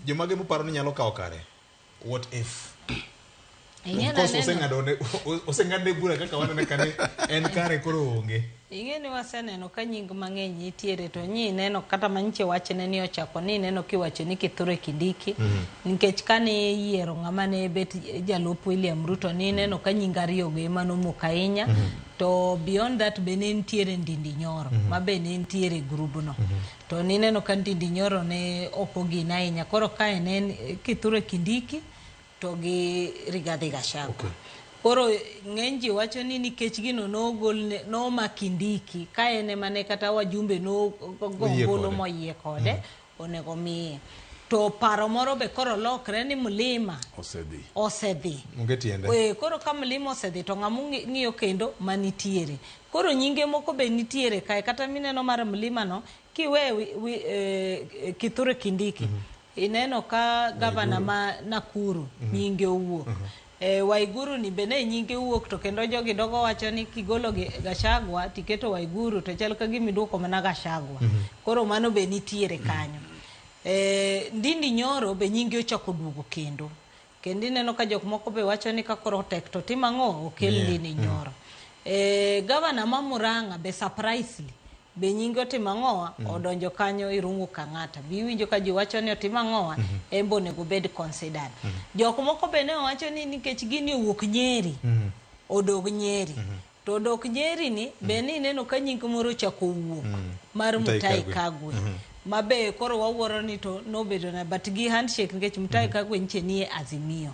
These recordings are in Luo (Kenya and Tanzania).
jomage moparo ni nyalo kawo kare. What if? Oseng'adne bura kaka wanene kane en kare koro onge. Ing'e ni waseneno ka nying mang'eny nitiere to nyi neno kata manyiche wachne ni ochako ni neno kiwacho ni Kithure Kindiki nikech kane yiero ng'ama ne bet jalup William Ruto ni neno ka nying ariyo go ema nomoko ahinya to beyond that be ne nitiere Ndindi Nyoro ma be ne nitiere e grubno to ni neno ka Ndindi Nyoro ne opogina ahinya koro kae ne Kithure Kindiki to gi Rigathi Gachagua. Koro ng'eny ji wacho ni nikech gino nogol no Makindiki ka ene mane kata wajumbe no gombolo moyie kode onego miye to paro moro be koro lokre ni Mlima osedhi koro ka Mlima osedhi to ng'amu ng'iyo kendo manitiere koro nyinge moko be nitiere kae kata mineno mar Mlima no kiwe Kithure Kindiki ineno ka gavana ma Nakuru nyinge owuok Waiguru ni bene nyinge wuok to kendo jogi dogo wacho ni kigolo Gachagua tiketo Waiguru to chal ka gimiduoko mana Gachagua koro mano be nitiere kanyo Ndindi Nyoro be nyinge ochako duogo kendo ineno ka jok moko be wacho ni ka koro tek to timang'o okel Ndindi Nyoro gavana ma Murang'a be surprisingly be nyinge otimang'oa odonjo kanyo Irungu Kang'ata biwinjo ka ji wacho ni otimang'oa embo nego bed considered jok moko be ne wacho ni nikech gini owuok Nyeri odog Nyeri to odog Nyeri ni be ni neno ka nying moro chako wuok mar Mutahi Kagwe mabe koro wawuoro ni to nobedo na but gi handshake nikech Mutahi Kagwe nche nie Azimio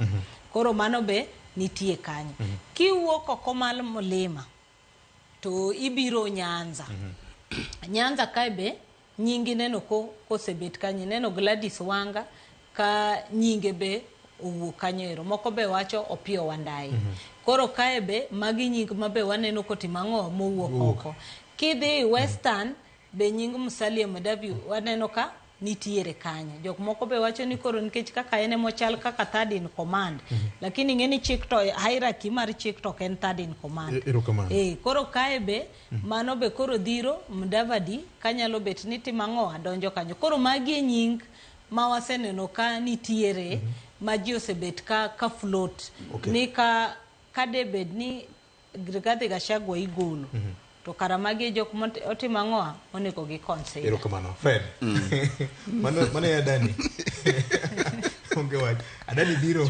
koro mano be nitie kanyo kiwuok oko mal Mlima to ibiro Nyanza Nyanza kae be nyingi neno kosebet kanyo neno Gladys Wanga ka nyinge be owuok kanyo ero moko be wacho Opiyo Wandayi koro kae be magi nying mabe waneno kotimang'o mowuok oko kidhi Western be nying Musalia Mudavadi waneno ka nitiere kanyo jok moko be wacho ni koro nikech kaka ene mochal kaka third in command lakini ng'eni chik to hierarchy mar chik to en third in command koro kae be mano be koro dhiro Mudavadi kanyalo bet ni timang'o donjo kanyo koro magi nying ma waseneno ka nitiere ma ji osebet ka float ni ka debed ni Rigathi Gachagua igolo to karamagi jok otimang'oa onego gi consider. Erokamano. Fred. Mano ya Dani. Onge wach. Adani biro.